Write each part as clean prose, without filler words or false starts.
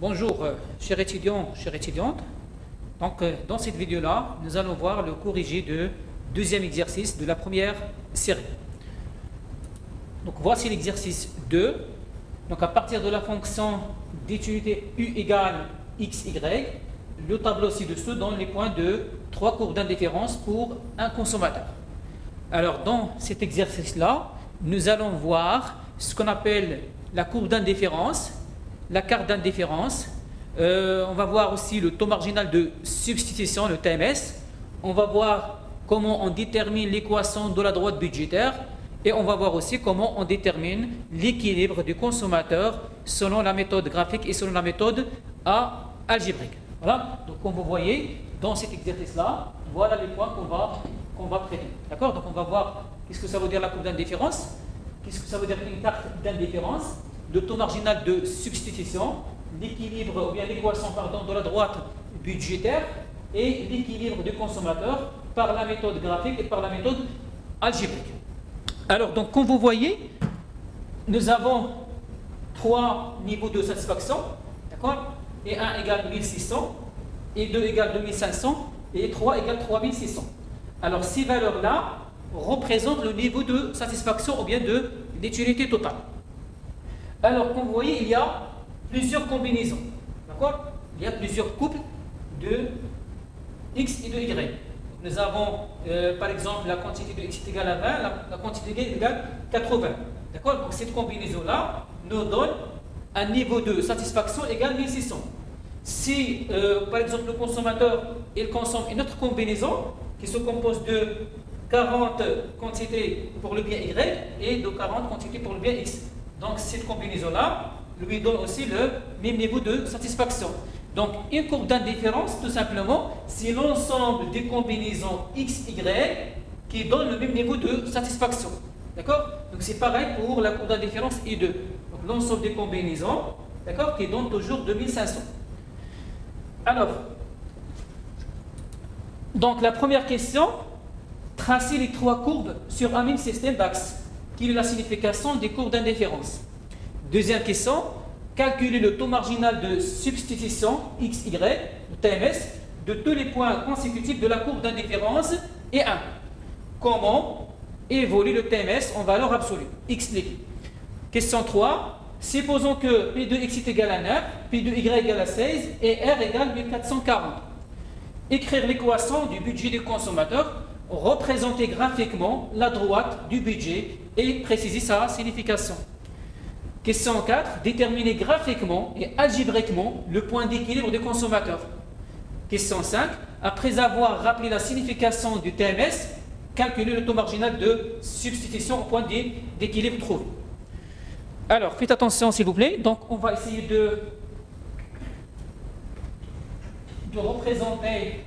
Bonjour, chers étudiants, chères étudiantes. Donc, dans cette vidéo-là, nous allons voir le corrigé de deuxième exercice de la première série. Donc, voici l'exercice 2. Donc, à partir de la fonction d'étude u égale xy, le tableau ci-dessous donne les points de trois courbes d'indifférence pour un consommateur. Alors, dans cet exercice-là, nous allons voir ce qu'on appelle la courbe d'indifférence, la carte d'indifférence. On va voir aussi le taux marginal de substitution, le TMS. On va voir comment on détermine l'équation de la droite budgétaire. Et on va voir aussi comment on détermine l'équilibre du consommateur selon la méthode graphique et selon la méthode algébrique. Voilà. Donc, comme vous voyez, dans cet exercice-là, voilà les points qu'on va traiter. D'accord? Donc, on va voir qu'est-ce que ça veut dire la courbe d'indifférence, qu'est-ce que ça veut dire une carte d'indifférence, le taux marginal de substitution, l'équilibre ou bien l'équation de la droite budgétaire et l'équilibre du consommateur par la méthode graphique et par la méthode algébrique. Alors, donc, comme vous voyez, nous avons trois niveaux de satisfaction, d'accord? Et 1 égale 1600, et 2 égale 2500, et 3 égale 3600. Alors, ces valeurs-là représentent le niveau de satisfaction ou bien de l'utilité totale. Alors, comme vous voyez, il y a plusieurs combinaisons, d'accord? Il y a plusieurs couples de x et de y. Nous avons, par exemple, la quantité de x est égale à 20, la quantité de y est égale à 80. D'accord? Donc, cette combinaison-là nous donne un niveau de satisfaction égal à 1600. Si, par exemple, le consommateur il consomme une autre combinaison qui se compose de 40 quantités pour le bien y et de 40 quantités pour le bien x. Donc, cette combinaison-là lui donne aussi le même niveau de satisfaction. Donc, une courbe d'indifférence, tout simplement, c'est l'ensemble des combinaisons x, y qui donnent le même niveau de satisfaction. D'accord? Donc, c'est pareil pour la courbe d'indifférence I2. Donc, l'ensemble des combinaisons, d'accord, qui donnent toujours 2500. Alors, donc, la première question, tracer les trois courbes sur un même système d'axes. Quelle est la signification des courbes d'indifférence? Deuxième question, calculer le taux marginal de substitution XY, le TMS, de tous les points consécutifs de la courbe d'indifférence et 1. Comment évolue le TMS en valeur absolue? Explique. Question 3. Supposons que P de x est égal à 9, P de y égale à 16 et R égale 1440. Écrire l'équation du budget du consommateur, représenter graphiquement la droite du budget et préciser sa signification. Question 4. Déterminer graphiquement et algébriquement le point d'équilibre du consommateur. Question 5. Après avoir rappelé la signification du TMS, calculer le taux marginal de substitution au point d'équilibre trouvé. Alors, faites attention s'il vous plaît. Donc, on va essayer de représenter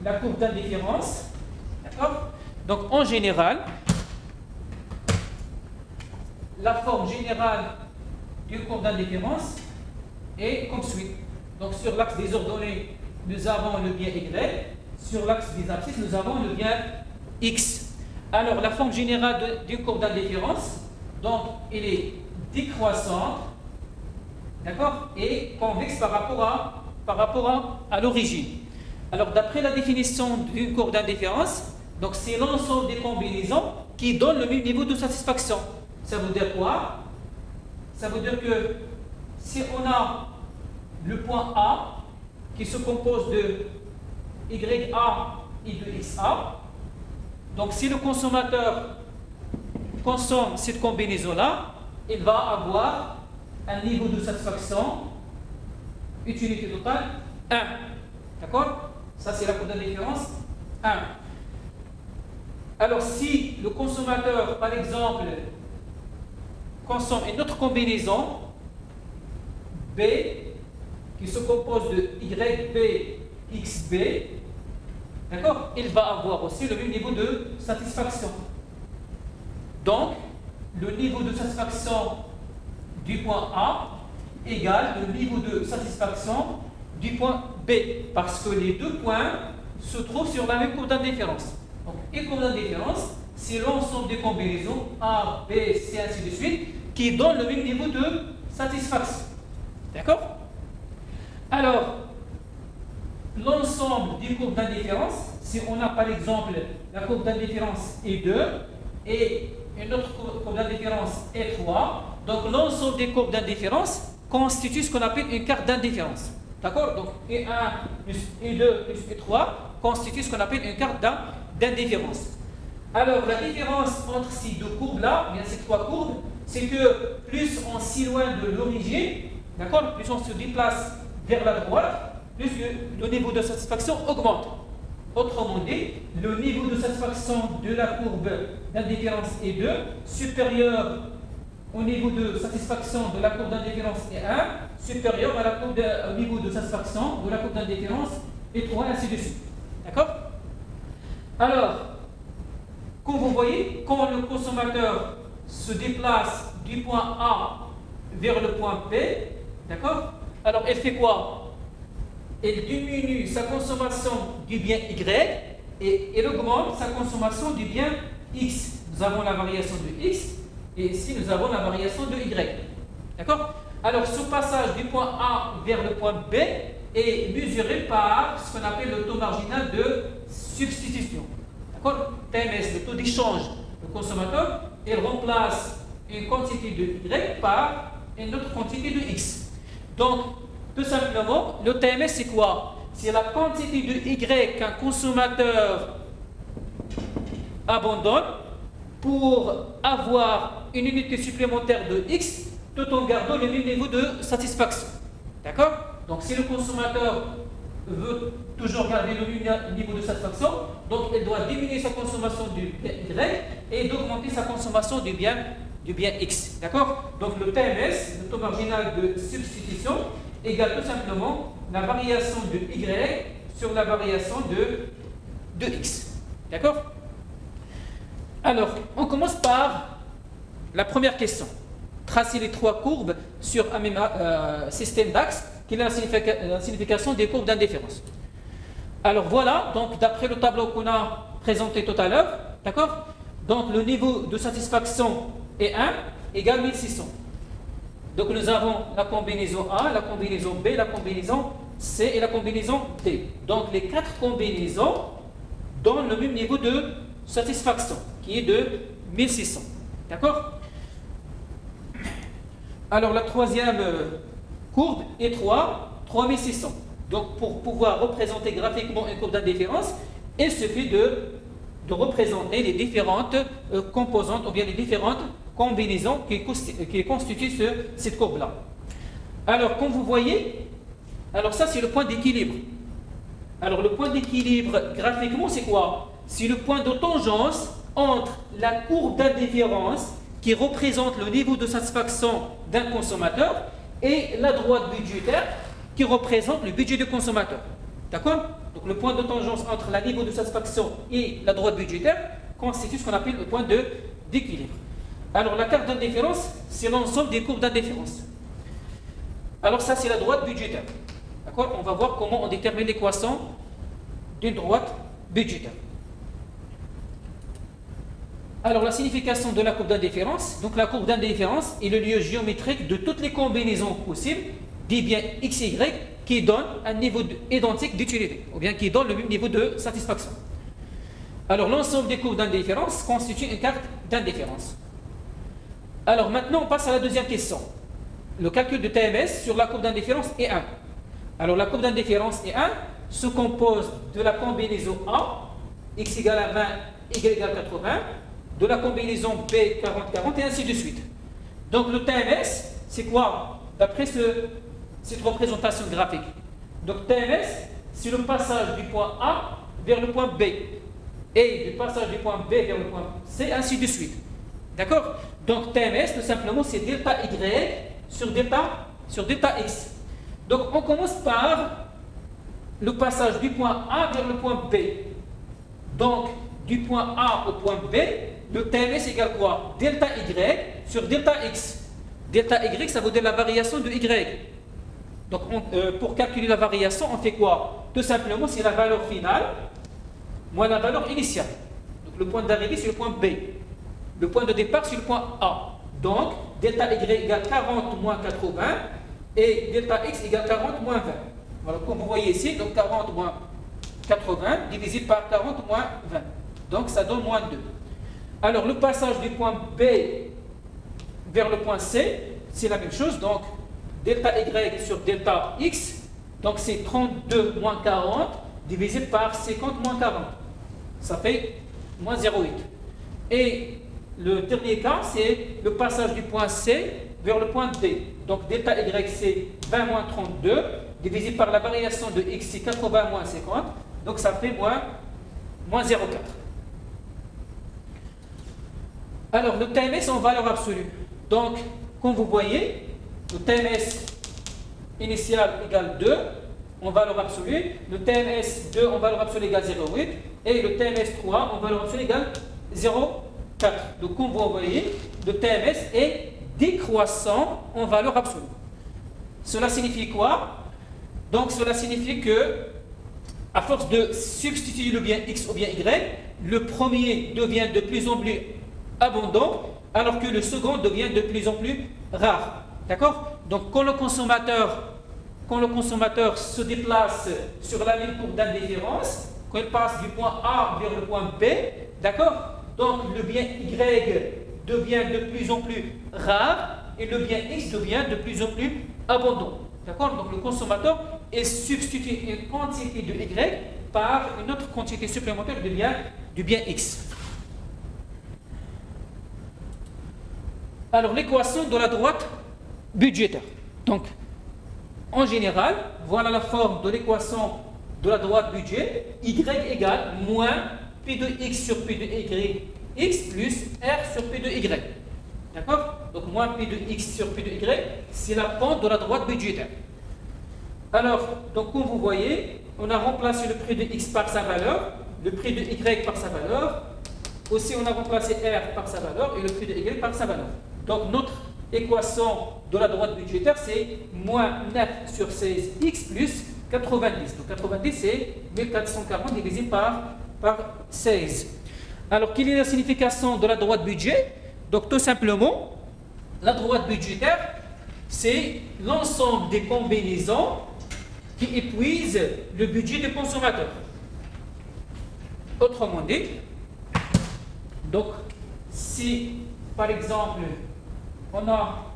la courbe d'indifférence. D'accord? Donc, en général, la forme générale d'une courbe d'indifférence est comme suit. Donc, sur l'axe des ordonnées, nous avons le bien y. Sur l'axe des abscisses, nous avons le bien x. Alors, la forme générale d'une courbe d'indifférence, donc, elle est décroissante, d'accord, et convexe par rapport à l'origine. Alors, d'après la définition d'une courbe d'indifférence, donc c'est l'ensemble des combinaisons qui donnent le même niveau de satisfaction. Ça veut dire quoi? Ça veut dire que si on a le point A qui se compose de YA et de XA, donc si le consommateur consomme cette combinaison-là, il va avoir un niveau de satisfaction, utilité totale, 1. D'accord? Ça, c'est la courbe d'indifférence 1. Alors, si le consommateur, par exemple, consomme une autre combinaison, B, qui se compose de YBXB, d'accord, il va avoir aussi le même niveau de satisfaction. Donc, le niveau de satisfaction du point A égale le niveau de satisfaction du point B, parce que les deux points se trouvent sur la même courbe d'indifférence. Donc, une courbe d'indifférence, c'est l'ensemble des combinaisons A, B, C, ainsi de suite, qui donnent le même niveau de satisfaction. D'accord? Alors, l'ensemble des courbes d'indifférence, si on a par exemple la courbe d'indifférence E2 et une autre courbe d'indifférence E3, donc l'ensemble des courbes d'indifférence constitue ce qu'on appelle une carte d'indifférence. D'accord? Donc E1 plus E2 plus E3 constitue ce qu'on appelle une carte d'indifférence. Alors la différence entre ces deux courbes-là, bien ces trois courbes, c'est que plus on s'éloigne de l'origine, d'accord, plus on se déplace vers la droite, plus le niveau de satisfaction augmente. Autrement dit, le niveau de satisfaction de la courbe d'indifférence est 2, supérieur au niveau de satisfaction de la courbe d'indifférence est 1, supérieur à au niveau de satisfaction de la courbe d'indifférence est 3, ainsi de suite. D'accord? Alors, comme vous voyez, quand le consommateur se déplace du point A vers le point B, d'accord? Alors, elle fait quoi? Elle diminue sa consommation du bien Y et elle augmente sa consommation du bien X. Nous avons la variation de X et ici nous avons la variation de Y. D'accord? Alors, ce passage du point A vers le point B est mesuré par ce qu'on appelle le taux marginal de substitution. D'accord? TMS, le taux d'échange du consommateur, il remplace une quantité de Y par une autre quantité de X. Donc, tout simplement, le TMS, c'est quoi? C'est la quantité de Y qu'un consommateur abandonne pour avoir une unité supplémentaire de X tout en gardant le même niveau de satisfaction. D'accord? Donc, si le consommateur veut toujours garder le même niveau de satisfaction, donc il doit diminuer sa consommation du bien Y et d'augmenter sa consommation du bien X. D'accord? Donc, le TMS, le taux marginal de substitution, égale tout simplement la variation de Y sur la variation de X. D'accord? Alors, on commence par la première question. Tracer les trois courbes sur un même système d'axes qui est la signification des courbes d'indifférence. Alors voilà, donc d'après le tableau qu'on a présenté tout à l'heure, d'accord? Donc le niveau de satisfaction est 1 égale 1600. Donc nous avons la combinaison A, la combinaison B, la combinaison C et la combinaison D. Donc les quatre combinaisons donnent le même niveau de satisfaction, qui est de 1600. D'accord? Alors la troisième courbe est 3600. Donc pour pouvoir représenter graphiquement une courbe d'indifférence, il suffit de représenter les différentes composantes ou bien les différentes combinaisons qui constituent cette courbe-là. Alors, comme vous voyez, alors ça c'est le point d'équilibre. Alors le point d'équilibre graphiquement c'est quoi? C'est le point de tangence entre la courbe d'indifférence qui représente le niveau de satisfaction d'un consommateur et la droite budgétaire qui représente le budget du consommateur. D'accord? Donc le point de tangence entre le niveau de satisfaction et la droite budgétaire constitue ce qu'on appelle le point d'équilibre. Alors la carte d'indifférence, c'est l'ensemble des courbes d'indifférence. Alors ça, c'est la droite budgétaire. D'accord? On va voir comment on détermine l'équation d'une droite budgétaire. Alors la signification de la courbe d'indifférence. Donc la courbe d'indifférence est le lieu géométrique de toutes les combinaisons possibles des biens X et Y qui donnent un niveau identique d'utilité, ou bien qui donnent le même niveau de satisfaction. Alors l'ensemble des courbes d'indifférence constitue une carte d'indifférence. Alors maintenant, on passe à la deuxième question. Le calcul de TMS sur la courbe d'indifférence est 1. Alors la courbe d'indifférence est 1 se compose de la combinaison A, X égale à 20, Y égale à 80, de la combinaison B, 40, 40, et ainsi de suite. Donc le TMS, c'est quoi? D'après cette représentation graphique. Donc TMS, c'est le passage du point A vers le point B. Et du passage du point B vers le point C, ainsi de suite. D'accord? Donc TMS, tout simplement, c'est delta Y sur delta X. Donc on commence par le passage du point A vers le point B. Donc du point A au point B, le TMS égale quoi? Delta Y sur delta X. Delta Y, ça veut dire la variation de Y. Donc pour calculer la variation, on fait quoi? Tout simplement, c'est la valeur finale moins la valeur initiale. Donc le point d'arrivée, c'est le point B. Le point de départ, c'est le point A. Donc, delta Y égale 40 moins 80 et delta x égale 40 moins 20. Voilà, comme vous voyez ici, donc 40 moins 80 divisé par 40 moins 20. Donc ça donne moins 2. Alors le passage du point B vers le point C, c'est la même chose. Donc delta y sur delta x, donc c'est 32 moins 40 divisé par 50 moins 40. Ça fait moins 0,8. Et le dernier cas, c'est le passage du point C vers le point D. Donc delta y c'est 20 moins 32 divisé par la variation de x, c'est 80 moins 50. Donc ça fait moins 0,4. Alors le TMS en valeur absolue. Donc comme vous voyez, le TMS initial égale 2 en valeur absolue, le TMS 2 en valeur absolue égale 0,8 et le TMS 3 en valeur absolue égale 0,4. Donc comme vous voyez, le TMS est décroissant en valeur absolue. Cela signifie quoi? Donc cela signifie que à force de substituer le bien x au bien y, le premier devient de plus en plus abondant, alors que le second devient de plus en plus rare. D'accord? Donc quand le consommateur se déplace sur la ligne courbe d'indifférence, quand il passe du point A vers le point B, d'accord? Donc le bien y devient de plus en plus rare et le bien x devient de plus en plus abondant. D'accord? Donc le consommateur est substitué une quantité de y par une autre quantité supplémentaire du bien x. Alors l'équation de la droite budgétaire. Donc en général, voilà la forme de l'équation de la droite budget. Y égale moins P de x sur P de y x plus R sur P de y. D'accord? Donc moins P de x sur P de y, c'est la pente de la droite budgétaire. Alors, donc comme vous voyez, on a remplacé le prix de x par sa valeur, le prix de y par sa valeur. Aussi, on a remplacé R par sa valeur et le prix de y par sa valeur. Donc notre équation de la droite budgétaire, c'est moins 9 sur 16 x plus 90. Donc 90, c'est 1440 divisé par 16. Alors, quelle est la signification de la droite budget? Donc tout simplement, la droite budgétaire, c'est l'ensemble des combinaisons qui épuisent le budget du consommateur. Autrement dit, donc si par exemple on a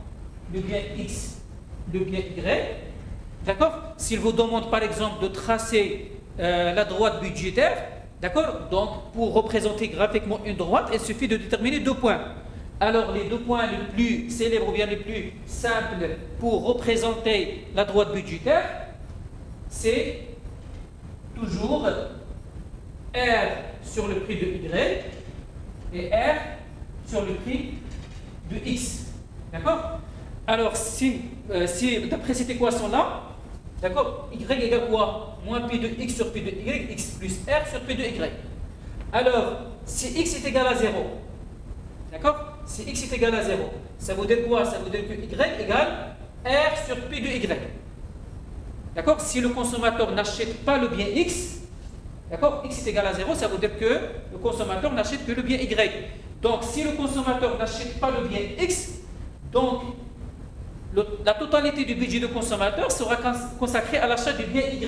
le bien x, le bien y, d'accord? S'il vous demande par exemple de tracer la droite budgétaire, d'accord? Donc pour représenter graphiquement une droite, il suffit de déterminer 2 points. Alors les 2 points les plus célèbres ou bien les plus simples pour représenter la droite budgétaire, c'est toujours R sur le prix de Y et R sur le prix de X. D'accord? Alors si d'après cette équation-là, d'accord, Y égale quoi? Moins P de X sur P de Y, X plus R sur P de Y. Alors, si X est égal à 0, d'accord? Si x est égal à 0, ça veut dire quoi? Ça veut dire que y égale R sur P de y. D'accord? Si le consommateur n'achète pas le bien x, d'accord? X est égal à 0, ça veut dire que le consommateur n'achète que le bien y. Donc, si le consommateur n'achète pas le bien x, donc la totalité du budget du consommateur sera consacrée à l'achat du bien y.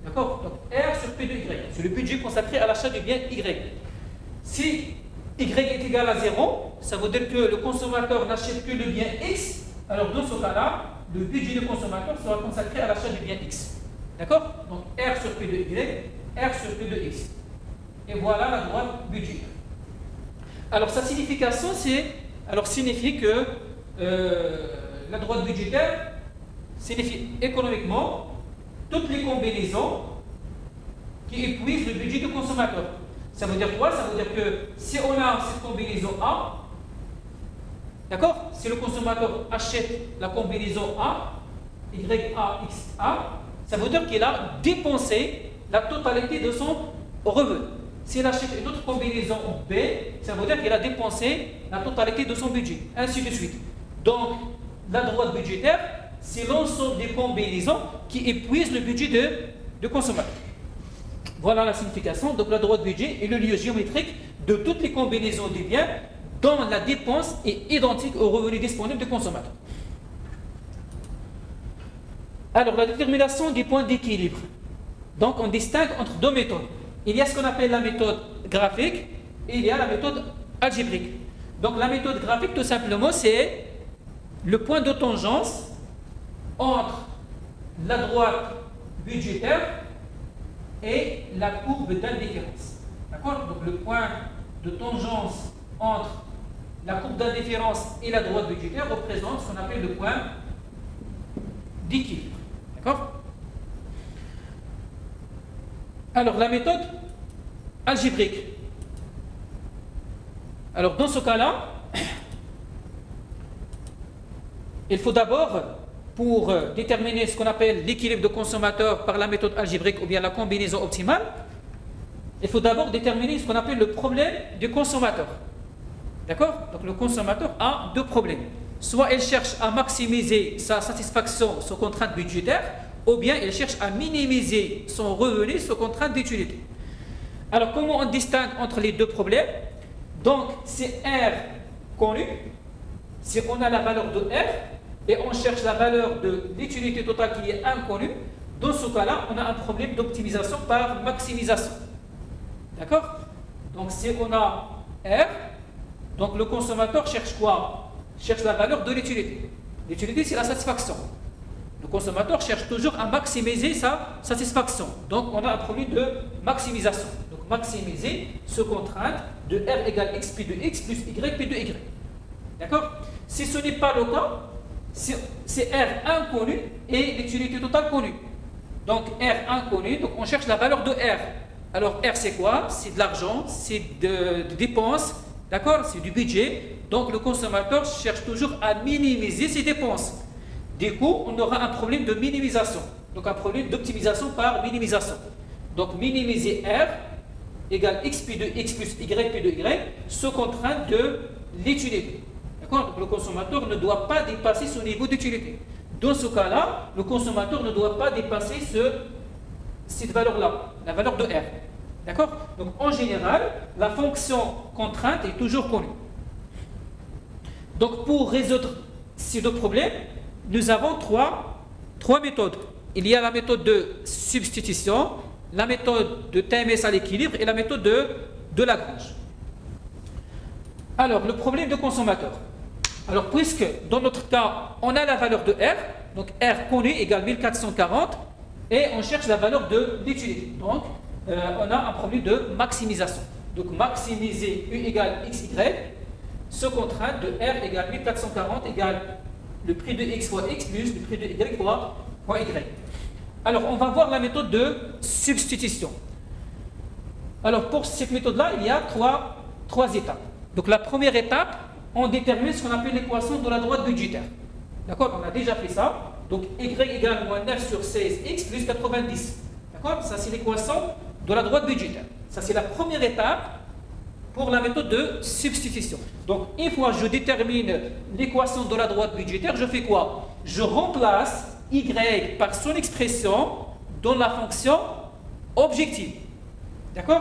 D'accord? Donc, R sur P de y. C'est le budget consacré à l'achat du bien y. Si y est égal à 0, ça veut dire que le consommateur n'achète que le bien x. Alors dans ce cas-là, le budget du consommateur sera consacré à l'achat du bien x. D'accord? Donc R sur P de y, R sur P de x. Et voilà la droite budget. Alors sa signification, signifie que la droite budgétaire signifie économiquement toutes les combinaisons qui épuisent le budget du consommateur. Ça veut dire quoi? Ça veut dire que si on a cette combinaison A, d'accord? Si le consommateur achète la combinaison A, YA, XA, ça veut dire qu'il a dépensé la totalité de son revenu. S'il achète une autre combinaison B, ça veut dire qu'il a dépensé la totalité de son budget, ainsi de suite. Donc, la droite budgétaire, c'est l'ensemble des combinaisons qui épuisent le budget de consommateur. Voilà la signification. Donc la droite budget est le lieu géométrique de toutes les combinaisons des biens dont la dépense est identique au revenu disponible du consommateur. Alors, la détermination des points d'équilibre. Donc, on distingue entre deux méthodes. Il y a ce qu'on appelle la méthode graphique et il y a la méthode algébrique. Donc, la méthode graphique, tout simplement, c'est le point de tangence entre la droite budgétaire et la courbe d'indifférence. D'accord? Donc, le point de tangence entre la courbe d'indifférence et la droite budgétaire représente ce qu'on appelle le point d'équilibre. D'accord? Alors, la méthode algébrique. Alors, dans ce cas-là, il faut d'abord, pour déterminer ce qu'on appelle l'équilibre de consommateur par la méthode algébrique ou bien la combinaison optimale, il faut d'abord déterminer ce qu'on appelle le problème du consommateur. D'accord? Donc, le consommateur a deux problèmes. Soit il cherche à maximiser sa satisfaction sous contrainte budgétaire, ou bien il cherche à minimiser son revenu sous contrainte d'utilité. Alors, comment on distingue entre les deux problèmes? Donc, c'est R connu, si on a la valeur de R, et on cherche la valeur de l'utilité totale qui est inconnue, dans ce cas-là, on a un problème d'optimisation par maximisation. D'accord? Donc, si on a R, donc le consommateur cherche quoi? Cherche la valeur de l'utilité. L'utilité, c'est la satisfaction. Le consommateur cherche toujours à maximiser sa satisfaction. Donc, on a un problème de maximisation. Donc, maximiser sous contrainte de R égale X P de X plus Y P de Y. D'accord? Si ce n'est pas le cas, c'est R inconnu et l'utilité totale connue. Donc, R inconnu, donc on cherche la valeur de R. Alors, R, c'est quoi? C'est de l'argent, c'est de dépenses, d'accord? C'est du budget. Donc, le consommateur cherche toujours à minimiser ses dépenses. Du coup, on aura un problème de minimisation. Donc, un problème d'optimisation par minimisation. Donc, minimiser R égale XP de X plus YP de Y sous contrainte de l'utilité. D'accord? Donc, le consommateur ne doit pas dépasser son niveau d'utilité. Dans ce cas-là, le consommateur ne doit pas dépasser cette valeur-là, la valeur de R. D'accord? Donc, en général, la fonction contrainte est toujours connue. Donc, pour résoudre ces deux problèmes, nous avons trois méthodes. Il y a la méthode de substitution, la méthode de TMS à l'équilibre et la méthode de Lagrange. Alors, le problème de consommateur. Alors, puisque dans notre cas, on a la valeur de R, donc R connu égale 1440, et on cherche la valeur de l'utilité. Donc, on a un problème de maximisation. Donc, maximiser U égale XY, sous contrainte de R égale 1440 égale le prix de X fois X plus le prix de Y fois Y. Alors, on va voir la méthode de substitution. Alors, pour cette méthode-là, il y a trois étapes. Donc, la première étape, on détermine ce qu'on appelle l'équation de la droite budgétaire. D'accord? On a déjà fait ça. Donc, Y égale moins 9 sur 16X plus 90. D'accord? Ça, c'est l'équation de la droite budgétaire. Ça, c'est la première étape pour la méthode de substitution. Donc, une fois que je détermine l'équation de la droite budgétaire, je fais quoi? Je remplace Y par son expression dans la fonction objective. D'accord?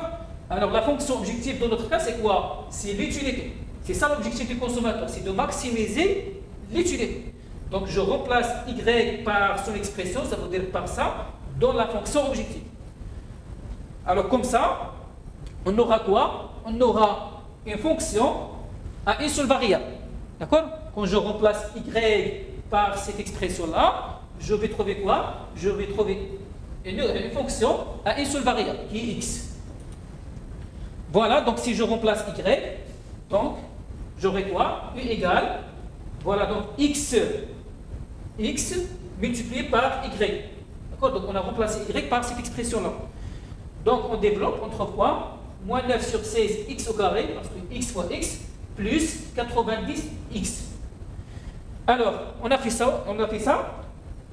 Alors, la fonction objective dans notre cas, c'est quoi? C'est l'utilité. C'est ça l'objectif du consommateur, c'est de maximiser l'utilité. Donc, je remplace Y par son expression, ça veut dire par ça, dans la fonction objective. Alors, comme ça, on aura quoi? On aura une fonction à une seule variable. D'accord? Quand je remplace Y par cette expression-là, je vais trouver quoi? Je vais trouver une fonction à une seule variable, qui est X. Voilà, donc si je remplace Y, donc j'aurai quoi? U égale, voilà, donc X multiplié par Y. D'accord? Donc on a remplacé Y par cette expression-là. Donc on développe, on trouve quoi? Moins 9 sur 16 X au carré, parce que X fois X, plus 90 X. Alors, on a fait ça.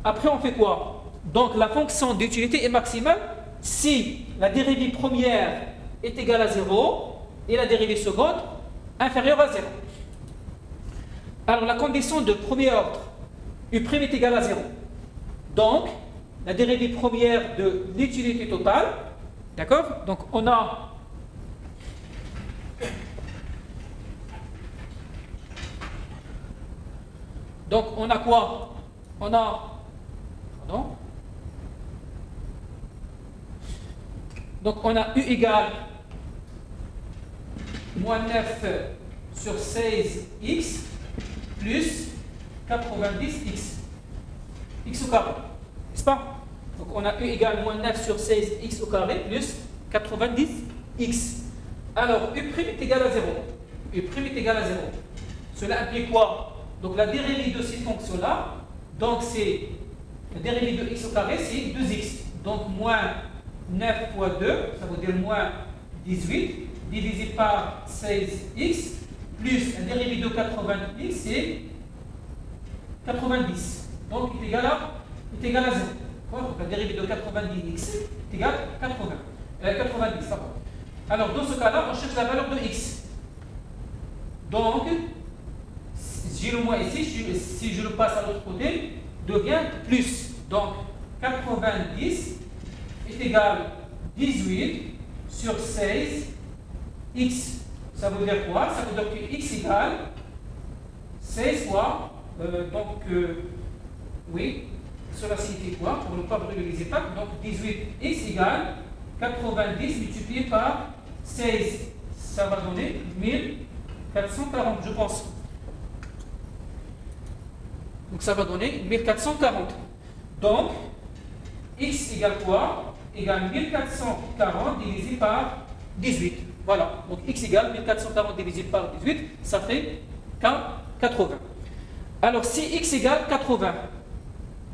Après, on fait quoi? Donc la fonction d'utilité est maximale si la dérivée première est égale à 0 et la dérivée seconde inférieure à 0. Alors, la condition de premier ordre, U' est égale à 0. Donc, la dérivée première de l'utilité totale, d'accord? Donc, on a quoi? On a, pardon, Donc on a U égale moins 9 sur 16x plus 90x. X au carré, n'est-ce pas? Donc on a U égale moins 9 sur 16x au carré plus 90x. Alors U' est égal à 0. U' est égal à 0. Cela implique quoi? Donc la dérivée de cette fonction-là, donc c'est la dérivée de x au carré, c'est 2x. Donc moins 9 fois 2, ça veut dire moins 18, divisé par 16x, plus la dérivée de 80x, c'est 90. Donc il est égal à 0. Donc la dérivée de 90x est égale à 90. Pardon. Alors dans ce cas-là, on cherche la valeur de x. Donc, j'ai le moins ici, si je le passe à l'autre côté, devient plus. Donc 90 est égal à 18 sur 16 x. Ça veut dire quoi? Ça veut dire que x égale 16 fois, oui, cela signifie quoi? Pour ne pas brûler les étapes, donc 18x égale 90 multiplié par 16. Ça va donner 1440, je pense. Donc ça va donner 1440. Donc, x égale quoi? Égale 1440 divisé par 18. Voilà. Donc x égale 1440 divisé par 18, ça fait 80. Alors si x égale 80,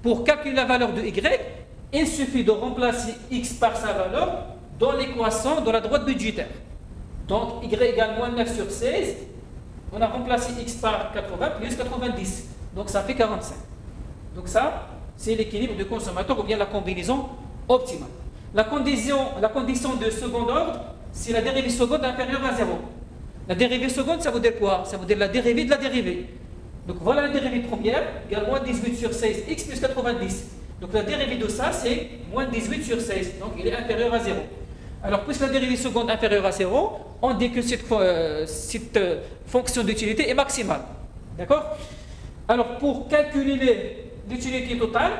pour calculer la valeur de y, il suffit de remplacer x par sa valeur dans l'équation de la droite budgétaire. Donc y égale moins 9 sur 16, on a remplacé x par 80 plus 90. Donc ça fait 45. Donc ça, c'est l'équilibre du consommateur ou bien la combinaison optimale. La condition de second ordre, c'est la dérivée seconde inférieure à 0. La dérivée seconde, ça veut dire quoi? Ça veut dire la dérivée de la dérivée. Donc voilà la dérivée première, égale moins 18 sur 16, x plus 90. Donc la dérivée de ça, c'est moins 18 sur 16. Donc il est inférieur à 0. Alors, puisque la dérivée seconde inférieure à 0, on dit que cette fonction d'utilité est maximale. D'accord? Alors, pour calculer l'utilité totale,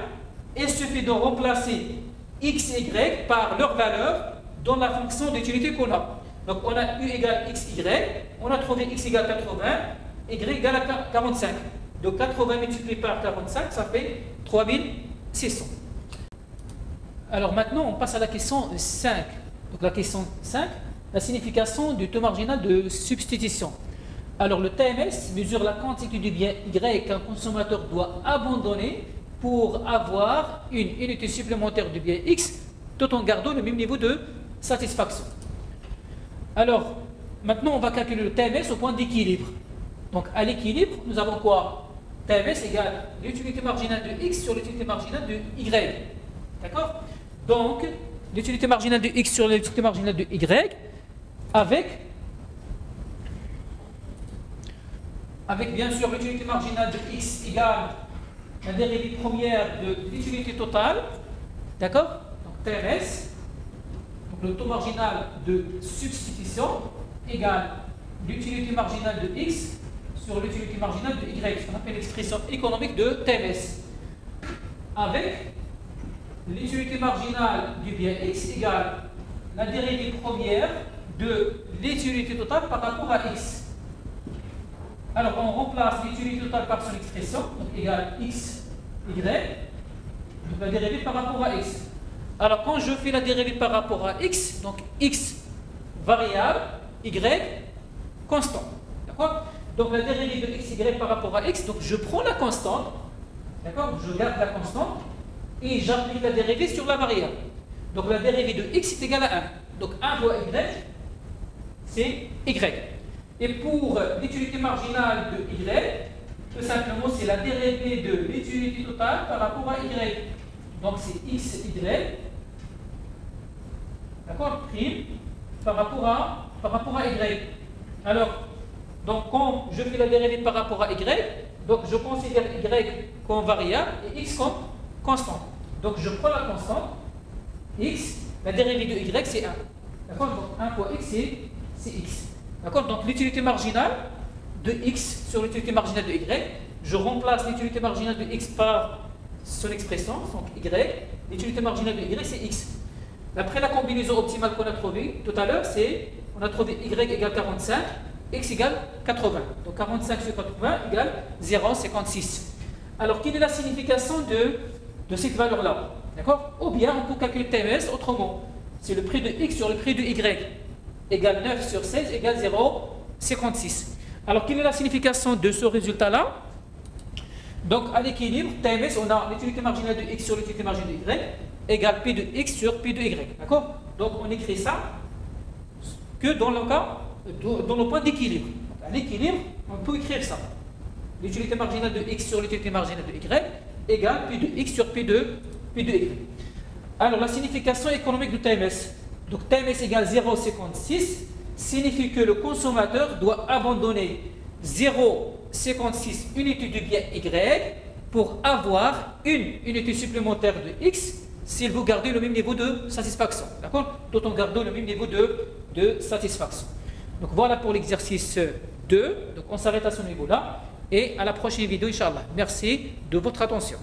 il suffit de remplacer x et y par leur valeur dans la fonction d'utilité qu'on a. Donc, on a u égale xy, on a trouvé x égale 80, y égale à 45. Donc, 80 multiplié par 45, ça fait 3600. Alors, maintenant, on passe à la question 5. Donc la question 5, la signification du taux marginal de substitution. Alors le TMS mesure la quantité du bien Y qu'un consommateur doit abandonner pour avoir une unité supplémentaire du bien X tout en gardant le même niveau de satisfaction. Alors maintenant on va calculer le TMS au point d'équilibre. Donc à l'équilibre, nous avons quoi? TMS égale l'utilité marginale de X sur l'utilité marginale de Y. D'accord? Donc l'utilité marginale de x sur l'utilité marginale de y avec bien sûr l'utilité marginale de x égale la dérivée première de l'utilité totale, d'accord? Donc TMS, donc le taux marginal de substitution égale l'utilité marginale de x sur l'utilité marginale de y, ce qu'on appelle l'expression économique de TMS, avec l'utilité marginale du bien x égale la dérivée première de l'utilité totale par rapport à x. Alors on remplace l'utilité totale par son expression, donc égale x, y, donc la dérivée par rapport à x. Alors quand je fais la dérivée par rapport à x, donc x variable, y constant. D'accord? Donc la dérivée de x, y par rapport à x, donc je prends la constante, d'accord? Je garde la constante. Et j'applique la dérivée sur la variable. Donc la dérivée de x est égale à 1. Donc 1 fois y, c'est y. Et pour l'utilité marginale de y, tout simplement, c'est la dérivée de l'utilité totale par rapport à y. Donc c'est xy, d'accord, prime, par rapport à y. Alors, donc quand je fais la dérivée par rapport à y, donc je considère y comme variable et x comme constante. Donc je prends la constante, x, la dérivée de y c'est 1. D'accord? Donc 1 fois x c'est x. D'accord? Donc l'utilité marginale de x sur l'utilité marginale de y, je remplace l'utilité marginale de x par son expression, donc y, l'utilité marginale de y c'est x. D'après la combinaison optimale qu'on a trouvée tout à l'heure, on a trouvé y égale 45, x égale 80. Donc 45 sur 80 égale 0,56. Alors, quelle est la signification de cette valeur-là? D'accord? Ou bien on peut calculer TMS autrement. C'est le prix de x sur le prix de y égale 9 sur 16 égale 0,56. Alors, quelle est la signification de ce résultat-là? Donc, à l'équilibre, TMS, on a l'utilité marginale de x sur l'utilité marginale de y égale P de x sur P de y. D'accord? Donc, on écrit ça que dans le cas, dans le point d'équilibre. À l'équilibre, on peut écrire ça. L'utilité marginale de x sur l'utilité marginale de y égale P de x sur P de y. Alors, la signification économique du TMS. Donc, TMS égale 0,56 signifie que le consommateur doit abandonner 0,56 unités de bien y pour avoir une unité supplémentaire de x s'il veut garder le même niveau de satisfaction. D'accord? Tout en gardant le même niveau de satisfaction. Donc, voilà pour l'exercice 2. Donc, on s'arrête à ce niveau-là. Et à la prochaine vidéo, Inch'Allah. Merci de votre attention.